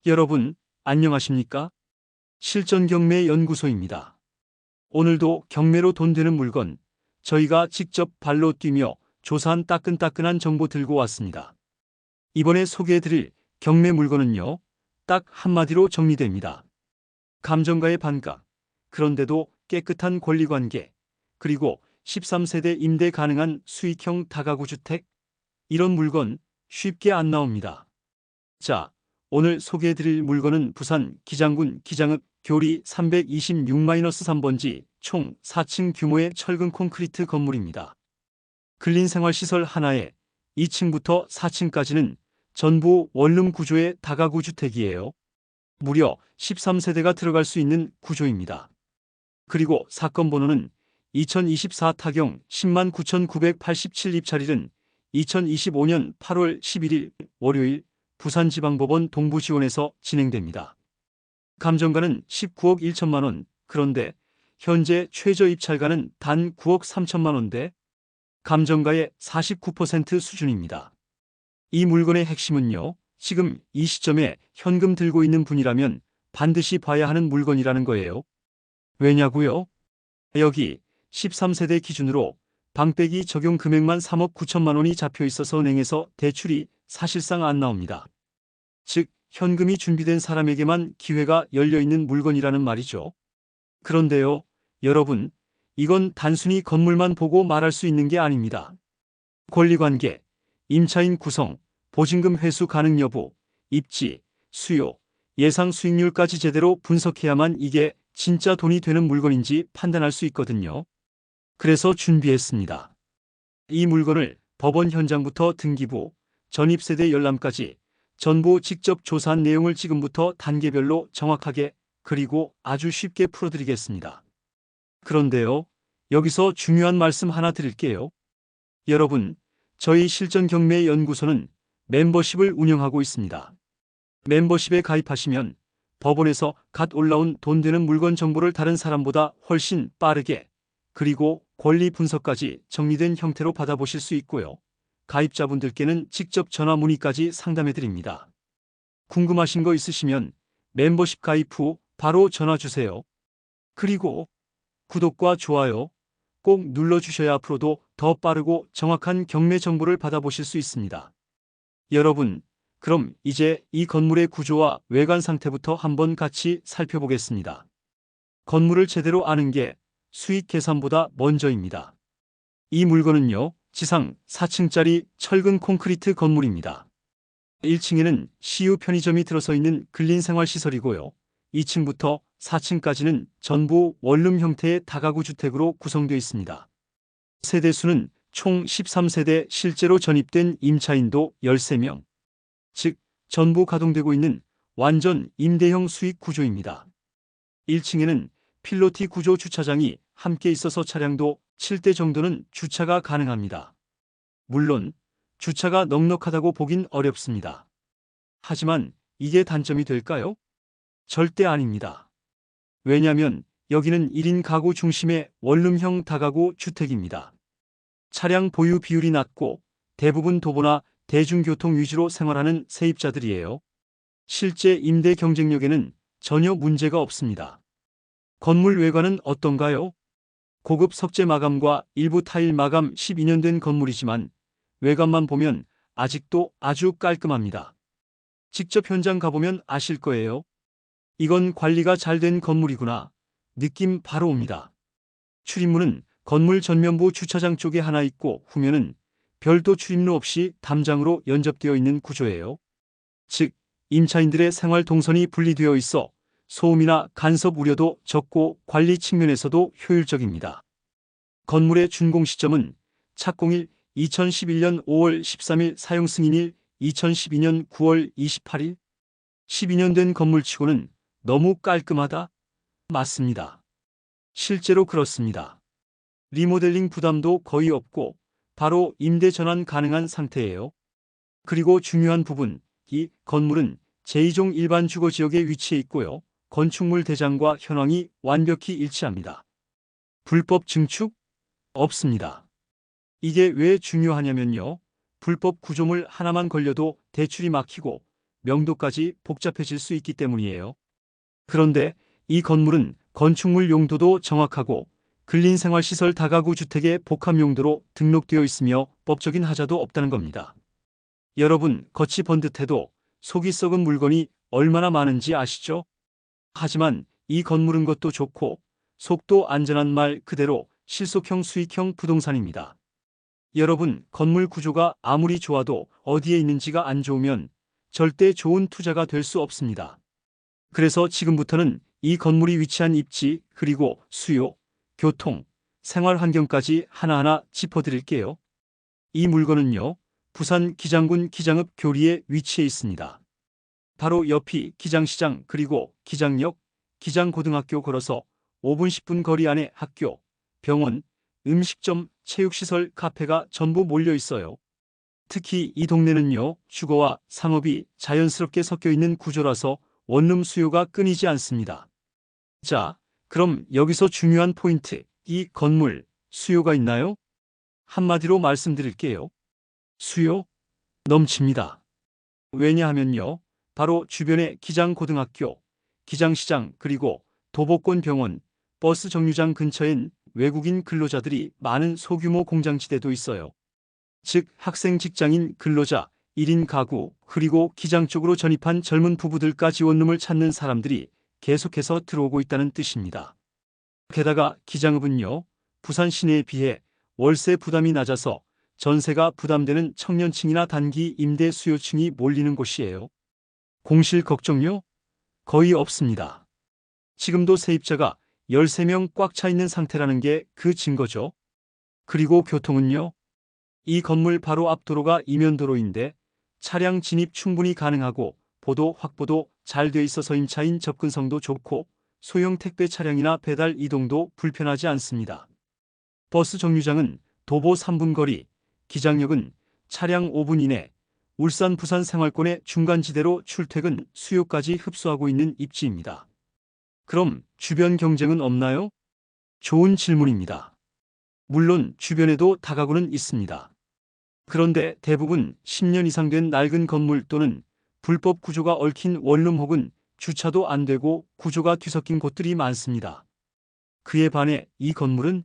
여러분, 안녕하십니까? 실전경매연구소입니다. 오늘도 경매로 돈 되는 물건, 저희가 직접 발로 뛰며 조사한 따끈따끈한 정보 들고 왔습니다. 이번에 소개해드릴 경매 물건은요, 딱 한마디로 정리됩니다. 감정가의 반값, 그런데도 깨끗한 권리관계, 그리고 13세대 임대 가능한 수익형 다가구 주택, 이런 물건 쉽게 안 나옵니다. 자, 오늘 소개해드릴 물건은 부산 기장군 기장읍 교리 326-3번지 총 4층 규모의 철근 콘크리트 건물입니다. 근린생활시설 하나에 2층부터 4층까지는 전부 원룸 구조의 다가구 주택이에요. 무려 13세대가 들어갈 수 있는 구조입니다. 그리고 사건 번호는 2024 타경 109,987 입찰일은 2025년 8월 11일 월요일 부산지방법원 동부지원에서 진행됩니다. 감정가는 19억 1천만 원, 그런데 현재 최저 입찰가는 단 9억 3천만 원대, 감정가의 49% 수준입니다. 이 물건의 핵심은요, 지금 이 시점에 현금 들고 있는 분이라면 반드시 봐야 하는 물건이라는 거예요. 왜냐고요? 여기 13세대 기준으로 방빼기 적용 금액만 3억 9천만 원이 잡혀 있어서 은행에서 대출이 사실상 안 나옵니다. 즉, 현금이 준비된 사람에게만 기회가 열려있는 물건이라는 말이죠. 그런데요, 여러분, 이건 단순히 건물만 보고 말할 수 있는 게 아닙니다. 권리관계, 임차인 구성, 보증금 회수 가능 여부, 입지, 수요, 예상 수익률까지 제대로 분석해야만 이게 진짜 돈이 되는 물건인지 판단할 수 있거든요. 그래서 준비했습니다. 이 물건을 법원 현장부터 등기부, 전입세대 열람까지 전부 직접 조사한 내용을 지금부터 단계별로 정확하게 그리고 아주 쉽게 풀어드리겠습니다. 그런데요, 여기서 중요한 말씀 하나 드릴게요. 여러분, 저희 실전경매연구소는 멤버십을 운영하고 있습니다. 멤버십에 가입하시면 법원에서 갓 올라온 돈 되는 물건 정보를 다른 사람보다 훨씬 빠르게 그리고 권리 분석까지 정리된 형태로 받아보실 수 있고요. 가입자분들께는 직접 전화 문의까지 상담해드립니다. 궁금하신 거 있으시면 멤버십 가입 후 바로 전화 주세요. 그리고 구독과 좋아요 꼭 눌러주셔야 앞으로도 더 빠르고 정확한 경매 정보를 받아보실 수 있습니다. 여러분, 그럼 이제 이 건물의 구조와 외관 상태부터 한번 같이 살펴보겠습니다. 건물을 제대로 아는 게 수익 계산보다 먼저입니다. 이 물건은요, 지상 4층짜리 철근 콘크리트 건물입니다. 1층에는 CU 편의점이 들어서 있는 근린생활시설이고요. 2층부터 4층까지는 전부 원룸 형태의 다가구 주택으로 구성되어 있습니다. 세대수는 총 13세대, 실제로 전입된 임차인도 13명. 즉, 전부 가동되고 있는 완전 임대형 수익 구조입니다. 1층에는 필로티 구조 주차장이 함께 있어서 차량도 7대 정도는 주차가 가능합니다. 물론 주차가 넉넉하다고 보긴 어렵습니다. 하지만 이게 단점이 될까요? 절대 아닙니다. 왜냐면 여기는 1인 가구 중심의 원룸형 다가구 주택입니다. 차량 보유 비율이 낮고 대부분 도보나 대중교통 위주로 생활하는 세입자들이에요. 실제 임대 경쟁력에는 전혀 문제가 없습니다. 건물 외관은 어떤가요? 고급 석재 마감과 일부 타일 마감 12년 된 건물이지만 외관만 보면 아직도 아주 깔끔합니다. 직접 현장 가보면 아실 거예요. 이건 관리가 잘 된 건물이구나. 느낌 바로 옵니다. 출입문은 건물 전면부 주차장 쪽에 하나 있고 후면은 별도 출입로 없이 담장으로 연접되어 있는 구조예요. 즉, 임차인들의 생활 동선이 분리되어 있어 소음이나 간섭 우려도 적고 관리 측면에서도 효율적입니다. 건물의 준공 시점은 착공일 2011년 5월 13일, 사용 승인일 2012년 9월 28일. 12년 된 건물치고는 너무 깔끔하다? 맞습니다. 실제로 그렇습니다. 리모델링 부담도 거의 없고 바로 임대 전환 가능한 상태예요. 그리고 중요한 부분, 이 건물은 제2종 일반 주거지역에 위치해 있고요. 건축물 대장과 현황이 완벽히 일치합니다. 불법 증축? 없습니다. 이게 왜 중요하냐면요. 불법 구조물 하나만 걸려도 대출이 막히고 명도까지 복잡해질 수 있기 때문이에요. 그런데 이 건물은 건축물 용도도 정확하고 근린생활시설 다가구 주택의 복합 용도로 등록되어 있으며 법적인 하자도 없다는 겁니다. 여러분, 겉이 번듯해도 속이 썩은 물건이 얼마나 많은지 아시죠? 하지만 이 건물은 것도 좋고 속도 안전한 말 그대로 실속형 수익형 부동산입니다. 여러분, 건물 구조가 아무리 좋아도 어디에 있는지가 안 좋으면 절대 좋은 투자가 될 수 없습니다. 그래서 지금부터는 이 건물이 위치한 입지, 그리고 수요, 교통, 생활 환경까지 하나하나 짚어드릴게요. 이 물건은요, 부산 기장군 기장읍 교리에 위치해 있습니다. 바로 옆이 기장시장 그리고 기장역, 기장고등학교 걸어서 5분 10분 거리 안에 학교, 병원, 음식점, 체육시설, 카페가 전부 몰려 있어요. 특히 이 동네는요, 주거와 상업이 자연스럽게 섞여 있는 구조라서 원룸 수요가 끊이지 않습니다. 자, 그럼 여기서 중요한 포인트, 이 건물, 수요가 있나요? 한마디로 말씀드릴게요. 수요? 넘칩니다. 왜냐하면요, 바로 주변에 기장고등학교, 기장시장, 그리고 도보권 병원, 버스 정류장 근처엔 외국인 근로자들이 많은 소규모 공장지대도 있어요. 즉, 학생, 직장인, 근로자, 1인 가구, 그리고 기장 쪽으로 전입한 젊은 부부들까지 원룸을 찾는 사람들이 계속해서 들어오고 있다는 뜻입니다. 게다가 기장읍은요, 부산 시내에 비해 월세 부담이 낮아서 전세가 부담되는 청년층이나 단기 임대 수요층이 몰리는 곳이에요. 공실 걱정요? 거의 없습니다. 지금도 세입자가 13명 꽉 차 있는 상태라는 게 그 증거죠. 그리고 교통은요? 이 건물 바로 앞 도로가 이면도로인데 차량 진입 충분히 가능하고 보도 확보도 잘 돼 있어서 임차인 접근성도 좋고 소형 택배 차량이나 배달 이동도 불편하지 않습니다. 버스 정류장은 도보 3분 거리, 기장역은 차량 5분 이내, 울산 부산 생활권의 중간지대로 출퇴근 수요까지 흡수하고 있는 입지입니다. 그럼 주변 경쟁은 없나요? 좋은 질문입니다. 물론 주변에도 다가구는 있습니다. 그런데 대부분 10년 이상 된 낡은 건물 또는 불법 구조가 얽힌 원룸 혹은 주차도 안 되고 구조가 뒤섞인 곳들이 많습니다. 그에 반해 이 건물은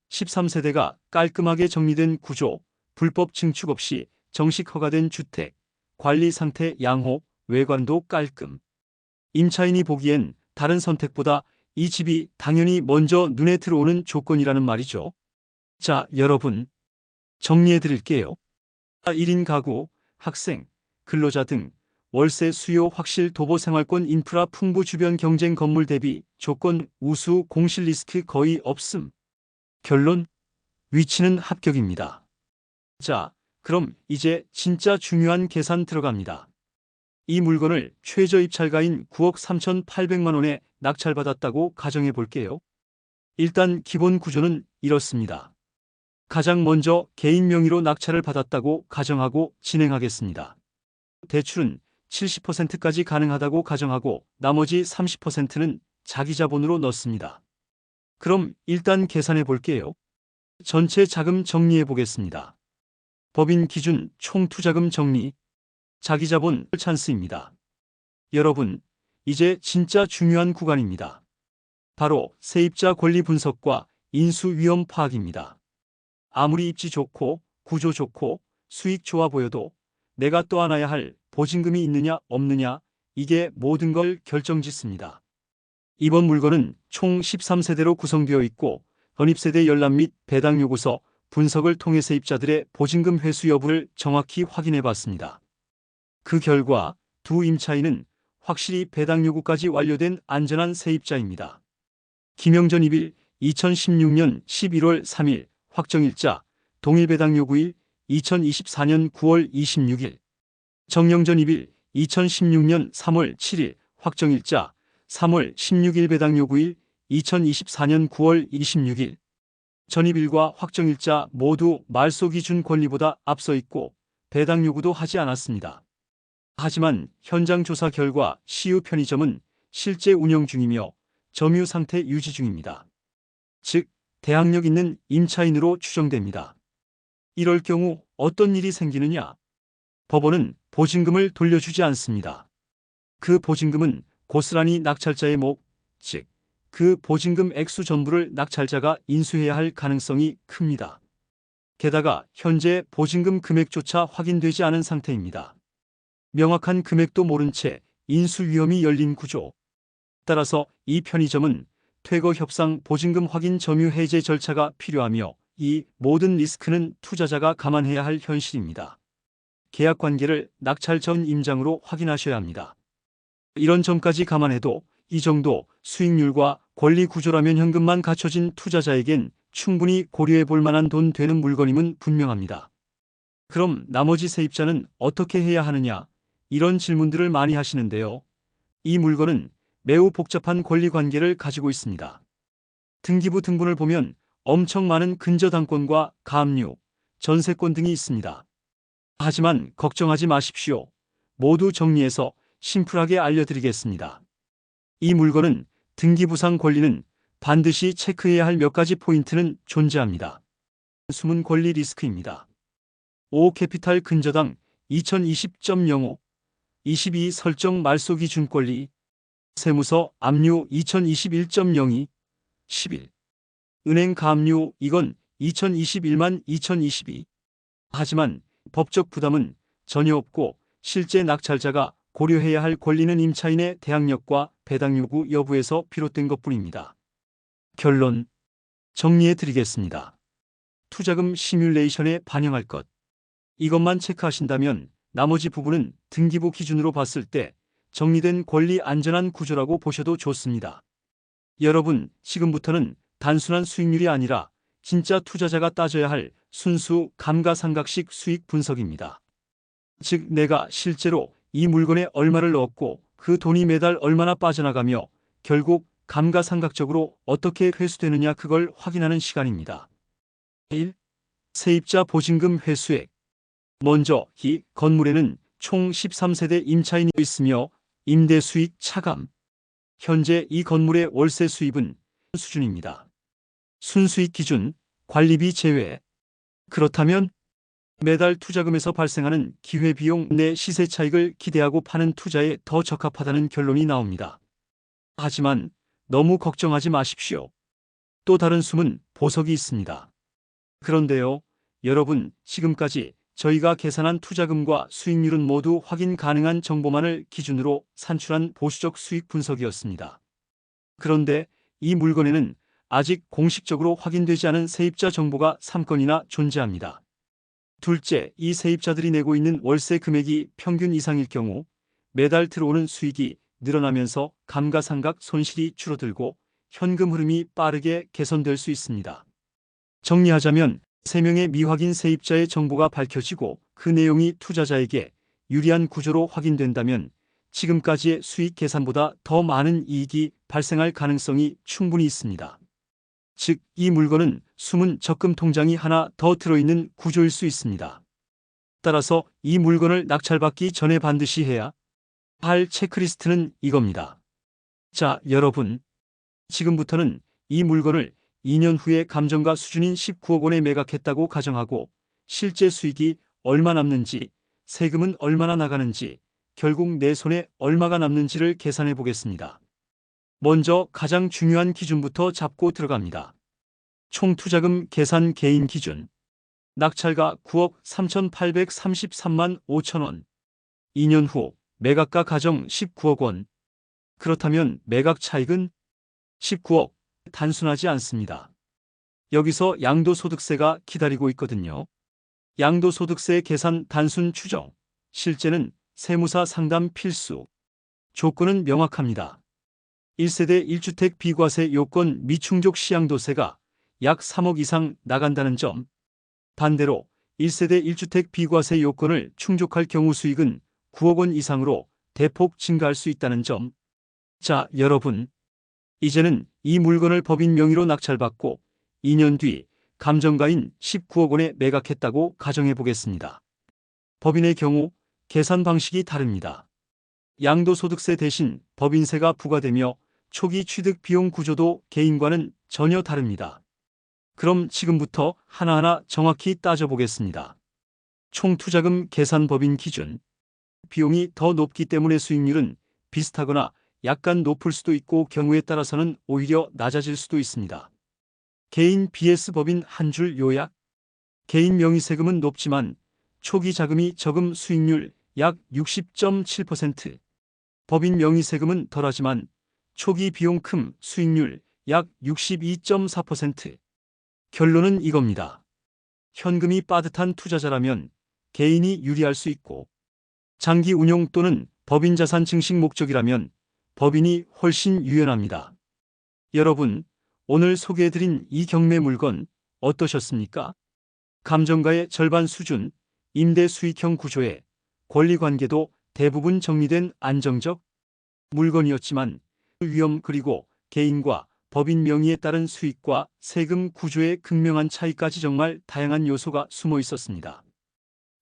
13세대가 깔끔하게 정리된 구조, 불법 증축 없이 정식 허가된 주택, 관리 상태 양호, 외관도 깔끔. 임차인이 보기엔 다른 선택보다 이 집이 당연히 먼저 눈에 들어오는 조건이라는 말이죠. 자, 여러분, 정리해 드릴게요. 1인 가구, 학생, 근로자 등 월세 수요 확실 도보 생활권 인프라 풍부 주변 경쟁 건물 대비 조건 우수 공실 리스크 거의 없음. 결론, 위치는 합격입니다. 자, 그럼 이제 진짜 중요한 계산 들어갑니다. 이 물건을 최저 입찰가인 9억 3,800만 원에 낙찰받았다고 가정해 볼게요. 일단 기본 구조는 이렇습니다. 가장 먼저 개인 명의로 낙찰을 받았다고 가정하고 진행하겠습니다. 대출은 70%까지 가능하다고 가정하고 나머지 30%는 자기 자본으로 넣습니다. 그럼 일단 계산해 볼게요. 전체 자금 정리해 보겠습니다. 법인 기준 총 투자금 정리, 자기 자본 찬스입니다. 여러분, 이제 진짜 중요한 구간입니다. 바로 세입자 권리 분석과 인수 위험 파악입니다. 아무리 입지 좋고 구조 좋고 수익 좋아 보여도 내가 떠안아야 할 보증금이 있느냐 없느냐, 이게 모든 걸 결정짓습니다. 이번 물건은 총 13세대로 구성되어 있고 건입세대 열람 및 배당 요구서 분석을 통해 세입자들의 보증금 회수 여부를 정확히 확인해 봤습니다. 그 결과 두 임차인은 확실히 배당 요구까지 완료된 안전한 세입자입니다. 김영전 입일 2016년 11월 3일 확정일자, 동일 배당 요구일 2024년 9월 26일. 정영전 입일 2016년 3월 7일 확정일자, 3월 16일 배당 요구일 2024년 9월 26일. 전입일과 확정일자 모두 말소 기준 권리보다 앞서 있고 배당 요구도 하지 않았습니다. 하지만 현장 조사 결과 시유 편의점은 실제 운영 중이며 점유 상태 유지 중입니다. 즉, 대항력 있는 임차인으로 추정됩니다. 이럴 경우 어떤 일이 생기느냐? 법원은 보증금을 돌려주지 않습니다. 그 보증금은 고스란히 낙찰자의 목, 즉, 그 보증금 액수 전부를 낙찰자가 인수해야 할 가능성이 큽니다. 게다가 현재 보증금 금액조차 확인되지 않은 상태입니다. 명확한 금액도 모른 채 인수 위험이 열린 구조. 따라서 이 편의점은 퇴거 협상 보증금 확인 점유 해제 절차가 필요하며 이 모든 리스크는 투자자가 감안해야 할 현실입니다. 계약 관계를 낙찰 전 임장으로 확인하셔야 합니다. 이런 점까지 감안해도 이 정도 수익률과 권리 구조라면 현금만 갖춰진 투자자에겐 충분히 고려해 볼 만한 돈 되는 물건임은 분명합니다. 그럼 나머지 세입자는 어떻게 해야 하느냐? 이런 질문들을 많이 하시는데요. 이 물건은 매우 복잡한 권리 관계를 가지고 있습니다. 등기부 등본을 보면 엄청 많은 근저당권과 가압류, 전세권 등이 있습니다. 하지만 걱정하지 마십시오. 모두 정리해서 심플하게 알려드리겠습니다. 이 물건은 등기부상 권리는 반드시 체크해야 할 몇 가지 포인트는 존재합니다. 숨은 권리 리스크입니다. 5 캐피탈 근저당 2020.05 22 설정 말소 기준 권리 세무서 압류 2021.02 11 은행 가압류 이건 2021만 2022 하지만 법적 부담은 전혀 없고 실제 낙찰자가 고려해야 할 권리는 임차인의 대항력과 배당 요구 여부에서 비롯된 것뿐입니다. 결론 정리해 드리겠습니다. 투자금 시뮬레이션에 반영할 것. 이것만 체크하신다면 나머지 부분은 등기부 기준으로 봤을 때 정리된 권리 안전한 구조라고 보셔도 좋습니다. 여러분, 지금부터는 단순한 수익률이 아니라 진짜 투자자가 따져야 할 순수 감가상각식 수익 분석입니다. 즉, 내가 실제로 이 물건에 얼마를 넣었고 그 돈이 매달 얼마나 빠져나가며 결국 감가상각적으로 어떻게 회수되느냐 그걸 확인하는 시간입니다. 1. 세입자 보증금 회수액. 먼저 이 건물에는 총 13세대 임차인이 있으며 임대 수익 차감. 현재 이 건물의 월세 수입은 수준입니다. 순수익 기준, 관리비 제외. 그렇다면 매달 투자금에서 발생하는 기회비용 내 시세 차익을 기대하고 파는 투자에 더 적합하다는 결론이 나옵니다. 하지만 너무 걱정하지 마십시오. 또 다른 숨은 보석이 있습니다. 그런데요, 여러분, 지금까지 저희가 계산한 투자금과 수익률은 모두 확인 가능한 정보만을 기준으로 산출한 보수적 수익 분석이었습니다. 그런데 이 물건에는 아직 공식적으로 확인되지 않은 세입자 정보가 3건이나 존재합니다. 둘째, 이 세입자들이 내고 있는 월세 금액이 평균 이상일 경우 매달 들어오는 수익이 늘어나면서 감가상각 손실이 줄어들고 현금 흐름이 빠르게 개선될 수 있습니다. 정리하자면 3명의 미확인 세입자의 정보가 밝혀지고 그 내용이 투자자에게 유리한 구조로 확인된다면 지금까지의 수익 계산보다 더 많은 이익이 발생할 가능성이 충분히 있습니다. 즉, 이 물건은 숨은 적금 통장이 하나 더 들어있는 구조일 수 있습니다. 따라서 이 물건을 낙찰받기 전에 반드시 해야 할 체크리스트는 이겁니다. 자, 여러분, 지금부터는 이 물건을 2년 후에 감정가 수준인 19억 원에 매각했다고 가정하고 실제 수익이 얼마 남는지, 세금은 얼마나 나가는지, 결국 내 손에 얼마가 남는지를 계산해 보겠습니다. 먼저 가장 중요한 기준부터 잡고 들어갑니다. 총 투자금 계산 개인 기준. 낙찰가 9억 3,833만 5천 원. 2년 후 매각가 가정 19억 원. 그렇다면 매각 차익은 19억. 단순하지 않습니다. 여기서 양도소득세가 기다리고 있거든요. 양도소득세 계산 단순 추정. 실제는 세무사 상담 필수. 조건은 명확합니다. 1세대 1주택 비과세 요건 미충족 시양도세가 약 3억 이상 나간다는 점. 반대로 1세대 1주택 비과세 요건을 충족할 경우 수익은 9억 원 이상으로 대폭 증가할 수 있다는 점. 자, 여러분. 이제는 이 물건을 법인 명의로 낙찰받고 2년 뒤 감정가인 19억 원에 매각했다고 가정해 보겠습니다. 법인의 경우 계산 방식이 다릅니다. 양도소득세 대신 법인세가 부과되며 초기 취득 비용 구조도 개인과는 전혀 다릅니다. 그럼 지금부터 하나하나 정확히 따져보겠습니다. 총 투자금 계산 법인 기준. 비용이 더 높기 때문에 수익률은 비슷하거나 약간 높을 수도 있고 경우에 따라서는 오히려 낮아질 수도 있습니다. 개인 vs 법인 한 줄 요약. 개인 명의세금은 높지만 초기 자금이 적음 수익률 약 60.7%. 법인 명의세금은 덜하지만 초기 비용 큼 수익률 약 62.4%. 결론은 이겁니다. 현금이 빠듯한 투자자라면 개인이 유리할 수 있고 장기 운용 또는 법인 자산 증식 목적이라면 법인이 훨씬 유연합니다. 여러분, 오늘 소개해드린 이 경매 물건 어떠셨습니까? 감정가의 절반 수준, 임대 수익형 구조에 권리관계도 대부분 정리된 안정적 물건이었지만 위험 그리고 개인과 법인 명의에 따른 수익과 세금 구조의 극명한 차이까지 정말 다양한 요소가 숨어 있었습니다.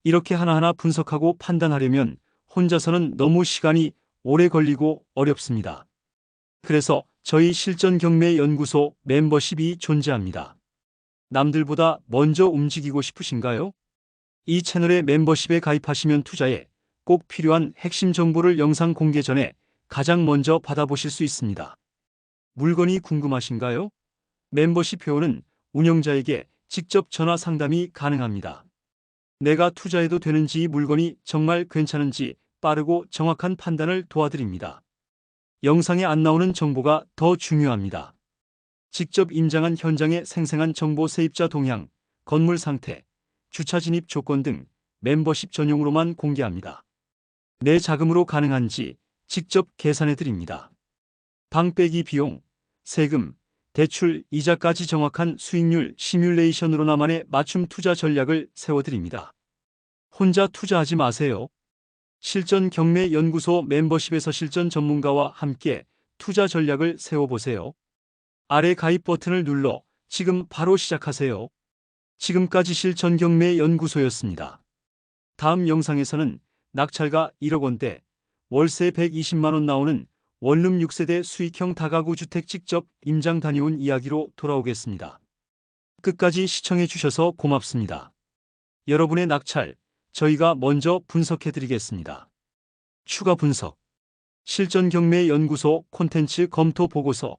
이렇게 하나하나 분석하고 판단하려면 혼자서는 너무 시간이 오래 걸리고 어렵습니다. 그래서 저희 실전경매연구소 멤버십이 존재합니다. 남들보다 먼저 움직이고 싶으신가요? 이 채널의 멤버십에 가입하시면 투자에 꼭 필요한 핵심 정보를 영상 공개 전에 가장 먼저 받아보실 수 있습니다. 물건이 궁금하신가요? 멤버십 회원은 운영자에게 직접 전화 상담이 가능합니다. 내가 투자해도 되는지 이 물건이 정말 괜찮은지 빠르고 정확한 판단을 도와드립니다. 영상에 안 나오는 정보가 더 중요합니다. 직접 임장한 현장의 생생한 정보 세입자 동향, 건물 상태, 주차 진입 조건 등 멤버십 전용으로만 공개합니다. 내 자금으로 가능한지 직접 계산해 드립니다. 방 빼기 비용, 세금, 대출, 이자까지 정확한 수익률 시뮬레이션으로 나만의 맞춤 투자 전략을 세워드립니다. 혼자 투자하지 마세요. 실전 경매 연구소 멤버십에서 실전 전문가와 함께 투자 전략을 세워보세요. 아래 가입 버튼을 눌러 지금 바로 시작하세요. 지금까지 실전 경매 연구소였습니다. 다음 영상에서는 낙찰가 1억 원대, 월세 120만 원 나오는 원룸 6세대 수익형 다가구 주택 직접 임장 다녀온 이야기로 돌아오겠습니다. 끝까지 시청해 주셔서 고맙습니다. 여러분의 낙찰, 저희가 먼저 분석해 드리겠습니다. 추가 분석. 실전 경매 연구소 콘텐츠 검토 보고서.